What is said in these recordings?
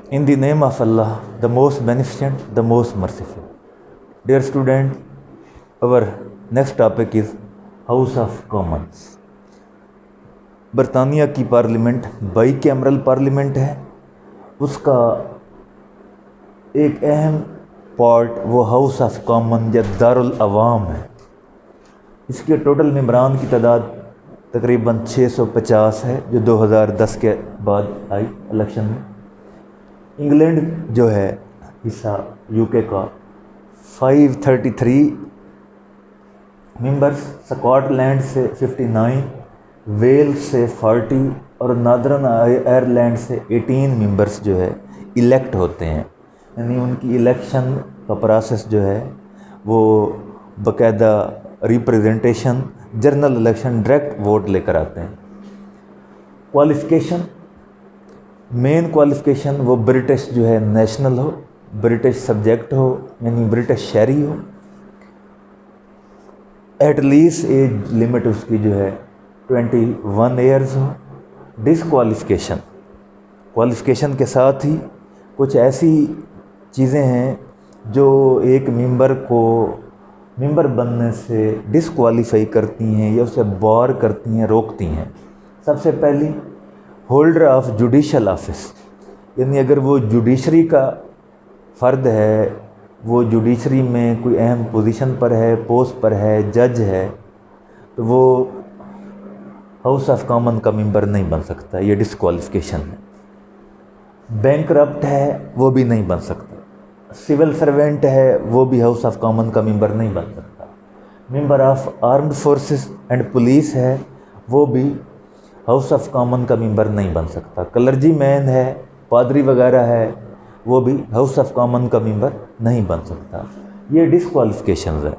In the name of Allah, the most beneficent, the most merciful. Dear student, our next topic is House of Commons. برطانیہ کی parliament by cameral parliament ہے. اس کا ایک اہم part وہ house of common یا دارالعوام ہے. اس کے ٹوٹل ممبران کی تعداد تقریباً 650 ہے جو 2010 کے بعد آئی الیکشن میں. انگلینڈ جو ہے حصہ یو کے کا 533 ممبرس، اسکاٹ لینڈ سے 59، ویلز سے 40 اور نادرن آئرلینڈ سے 18 ممبرس جو ہے الیکٹ ہوتے ہیں. یعنی ان کی الیکشن کا پروسیس جو ہے وہ باقاعدہ representation general election direct vote لے کر آتے ہیں. کوالیفیکیشن، مین کوالیفیکیشن وہ برٹش جو ہے نیشنل ہو، برٹش سبجیکٹ ہو یعنی برٹش شہری ہو. ایٹ لیسٹ ایج لمٹ اس کی جو ہے 21 ایئرز ہو. ڈسکوالیفیکیشن، کوالیفیکیشن کے ساتھ ہی کچھ ایسی چیزیں ہیں جو ایک ممبر کو ممبر بننے سے ڈسکوالیفائی کرتی ہیں یا اسے بار کرتی ہیں، روکتی ہیں. سب سے پہلی ہولڈر آف جوڈیشل آفس، یعنی اگر وہ جوڈیشری کا فرد ہے، وہ جوڈیشری میں کوئی اہم پوزیشن پر ہے، پوسٹ پر ہے، جج ہے، تو وہ ہاؤس آف کامن کا ممبر نہیں بن سکتا. یہ ڈسکوالیفیکیشن ہے. بینک کرپٹ ہے وہ بھی نہیں بن سکتا. سول سرونٹ ہے وہ بھی ہاؤس آف کامن کا ممبر نہیں بن سکتا. Member of armed forces and police ہے وہ بھی ہاؤس آف کامن کا ممبر نہیں بن سکتا. کلرجی مین ہے، پادری وغیرہ ہے، وہ بھی ہاؤس آف کامن کا ممبر نہیں بن سکتا. یہ ڈسکوالیفیکیشنز ہے.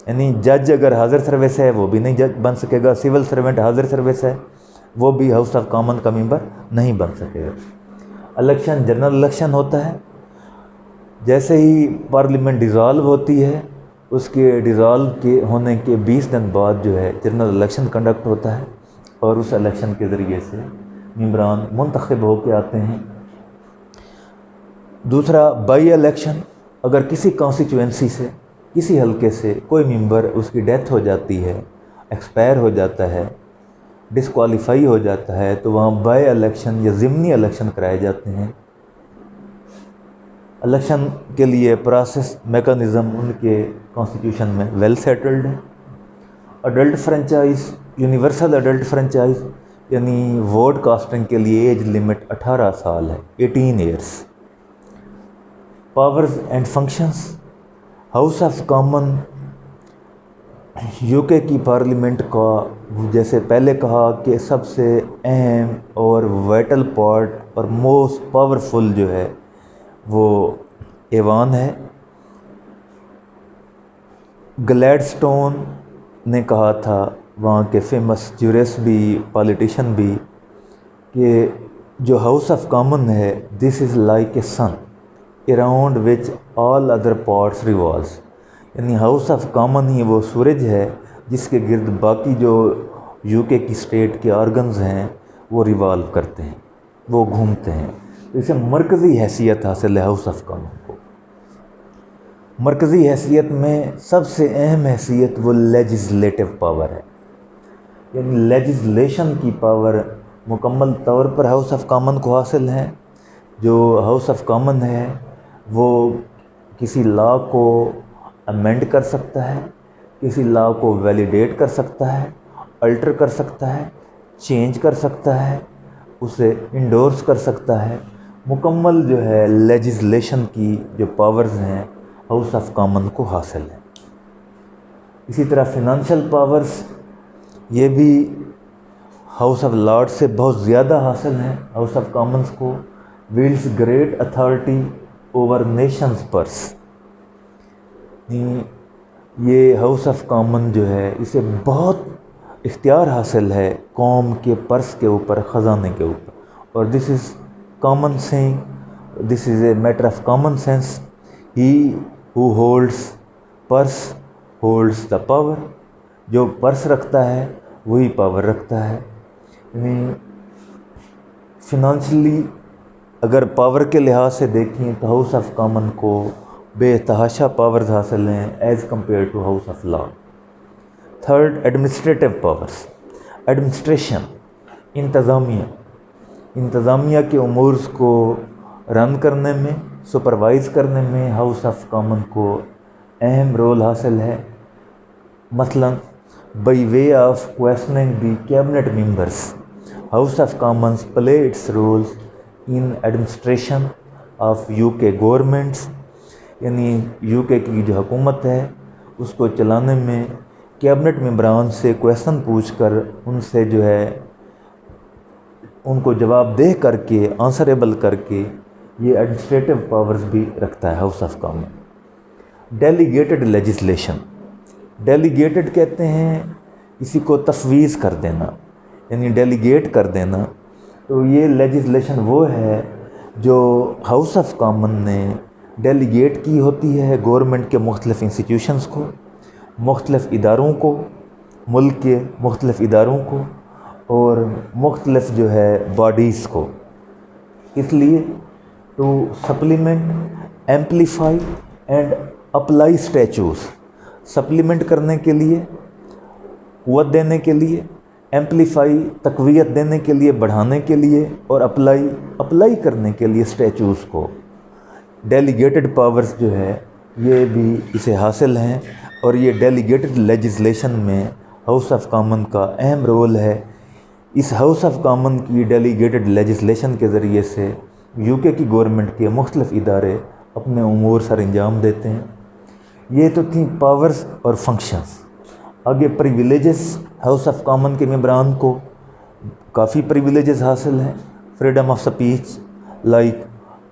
یعنی جج اگر حاضر سروس ہے وہ بھی نہیں جج بن سکے گا. سول سرونٹ حاضر سروس ہے وہ بھی ہاؤس آف کامن کا ممبر نہیں بن سکے گا. الیکشن جنرل الیکشن ہوتا ہے. جیسے ہی پارلیمنٹ ڈیزالو ہوتی ہے اس کے ڈیزالو کے ہونے کے 20 دن بعد جو ہے جنرل الیکشن کنڈکٹ ہوتا ہے اور اس الیکشن کے ذریعے سے ممبران منتخب ہو کے آتے ہیں. دوسرا بائی الیکشن، اگر کسی کانسٹیچوئنسی سے کسی حلقے سے کوئی ممبر اس کی ڈیتھ ہو جاتی ہے، ایکسپائر ہو جاتا ہے، ڈسکوالیفائی ہو جاتا ہے تو وہاں بائی الیکشن یا ضمنی الیکشن کرائے جاتے ہیں. الیکشن کے لیے پروسیس میکانزم ان کے کانسٹیٹیوشن میں ویل سیٹلڈ ہے. Adult franchise, universal adult franchise یعنی ووٹ کاسٹنگ کے لیے ایج لمٹ 18 سال ہے، 18 years. Powers and functions, house of common you K کی پارلیمنٹ کا جیسے پہلے کہا کہ سب سے اہم اور وائٹل پارٹ اور موسٹ پاورفل جو ہے وہ ایوان ہے. گلیڈ سٹون نے کہا تھا، وہاں کے فیمس جورسٹ بھی پالیٹیشین بھی، کہ جو ہاؤس آف کامن ہے this is like a sun around which all other parts revolves. یعنی ہاؤس آف کامن ہی وہ سورج ہے جس کے گرد باقی جو یو کے کی اسٹیٹ کے آرگنز ہیں وہ ریوالو کرتے ہیں، وہ گھومتے ہیں. اسے مرکزی حیثیت حاصل ہے ہاؤس آف کامن کو. مرکزی حیثیت میں سب سے اہم حیثیت وہ لیجسلیٹو پاور ہے. یعنی لیجسلیشن کی پاور مکمل طور پر ہاؤس آف کامن کو حاصل ہے. جو ہاؤس آف کامن ہے وہ کسی لا کو امینڈ کر سکتا ہے، کسی لا کو ویلیڈیٹ کر سکتا ہے، الٹر کر سکتا ہے، چینج کر سکتا ہے، اسے انڈورس کر سکتا ہے. مکمل جو ہے لیجسلیشن کی جو پاورز ہیں ہاؤس آف کامن کو حاصل ہے. اسی طرح فنانشل پاورز یہ بھی ہاؤس آف لارڈ سے بہت زیادہ حاصل ہیں ہاؤس آف کامنز کو. Wields great authority over nation's purse, یہ ہاؤس آف کامن جو ہے اسے بہت اختیار حاصل ہے قوم کے پرس کے اوپر، خزانے کے اوپر. اور this is common sense, this is a matter of common sense. He who holds purse holds the power. جو پرس رکھتا ہے وہی پاور رکھتا ہے. یعنی فنانشلی اگر پاور کے لحاظ سے دیکھیں تو ہاؤس آف کامن کو بے تحاشا پاورز حاصل ہیں as compare to house of لا۔ تھرڈ، ایڈمنسٹریٹو پاورز، ایڈمنسٹریشن، انتظامیہ کے امور کو رن کرنے میں، سپروائز کرنے میں ہاؤس آف کامن کو اہم رول حاصل ہے۔ مثلا by way of questioning the cabinet members, house of commons play its roles in administration of U K governments, یعنی یو کے کی جو حکومت ہے اس کو چلانے میں کیبنٹ ممبران سے کویسچن پوچھ کر ان سے جو ہے ان کو جواب دہ کر کے آنسریبل کر کے یہ ایڈمنسٹریٹو پاورز بھی رکھتا ہے house of common. Delegated legislation, delegated کہتے ہیں کسی کو تفویض کر دینا، یعنی ڈیلیگیٹ کر دینا۔ تو یہ لیجسلیشن وہ ہے جو ہاؤس آف کامن نے ڈیلیگیٹ کی ہوتی ہے گورنمنٹ کے مختلف انسٹیٹیوشنز کو، مختلف اداروں کو، ملک کے مختلف اداروں کو اور مختلف جو ہے باڈیز کو، اس لیے to supplement, amplify and apply statutes, supplement کرنے کے لیے، قوت دینے کے لیے، ایمپلیفائی تقویت دینے کے لیے، بڑھانے کے لیے، اور اپلائی کرنے کے لیے اسٹیچوز کو۔ ڈیلیگیٹڈ پاورز جو ہے یہ بھی اسے حاصل ہیں، اور یہ ڈیلیگیٹڈ لیجسلیشن میں ہاؤس آف کامن کا اہم رول ہے۔ اس ہاؤس آف کامن کی ڈیلیگیٹڈ لیجسلیشن کے ذریعے سے یو کے کی گورنمنٹ کے مختلف ادارے اپنے امور سر انجام دیتے ہیں۔ یہ تو تھیں پاورز اور فنکشنز۔ آگے پریویلیجز، ہاؤس آف کامن کے ممبران کو کافی پریویلیجز حاصل ہیں۔ Freedom of speech, like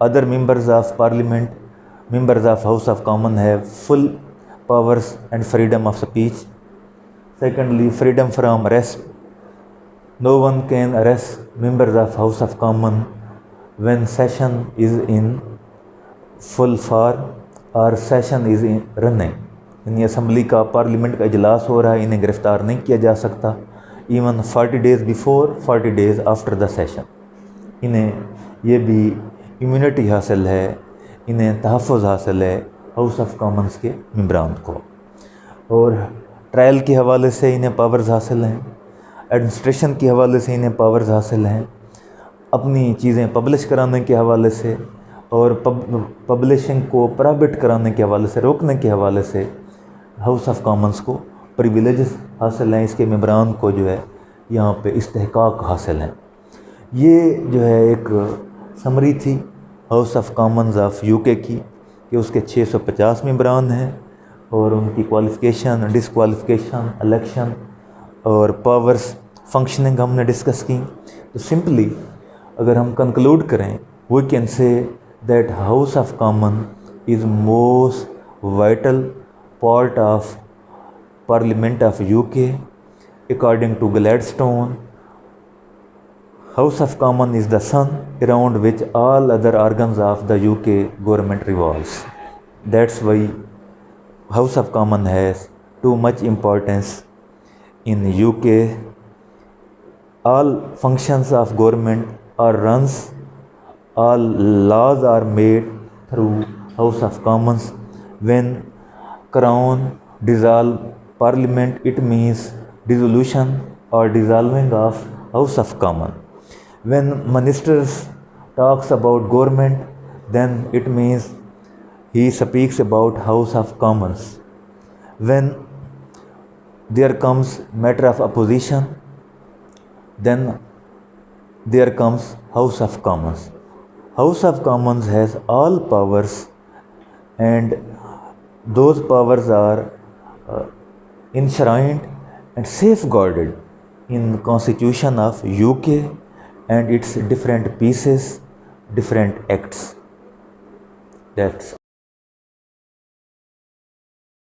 other members of parliament, members of house of common have full powers and freedom of speech. Secondly, freedom from arrest, no one can arrest members of House of Common when session is in full form or session is in running، یعنی assembly کا، parliament کا اجلاس ہو رہا ہے، انہیں گرفتار نہیں کیا جا سکتا even 40 days before 40 days after the session۔ انہیں یہ بھی امیونٹی حاصل ہے، انہیں تحفظ حاصل ہے ہاؤس آف کامنز کے ممبران کو۔ اور ٹرائل کے حوالے سے انہیں پاورز حاصل ہیں، ایڈمنسٹریشن کے حوالے سے انہیں پاورز حاصل ہیں، اپنی چیزیں پبلش کرانے کے حوالے سے اور پبلشنگ کو پرابٹ کرانے کے حوالے سے، روکنے کے حوالے سے ہاؤس آف کامنز کو پریویلیجز حاصل ہیں، اس کے ممبران کو جو ہے یہاں پہ استحقاق حاصل ہیں۔ یہ جو ہے ایک سمری تھی house of Commons of U K کی، کہ اس کے 650 ممبران ہیں اور ان کی کوالیفیکیشن، ڈسکوالیفیکیشن، الیکشن اور پاورز، فنکشننگ ہم نے ڈسکس کی۔ تو سمپلی اگر ہم کنکلوڈ کریں، we can say that house of common is most vital part of parliament of U K according to Gladstone. House of common is the sun around which all other organs of the UK government revolves. That's why House of Commons has too much importance in UK. All functions of government are runs, all laws are made through House of Commons. When Crown dissolve Parliament, it means dissolution or dissolving of House of Commons. When ministers talks about government, then it means he speaks about House of Commons. When there comes matter of opposition, then there comes House of Commons. House of Commons has all powers, and those powers are enshrined and safeguarded in Constitution of UK and its different pieces, different acts. That's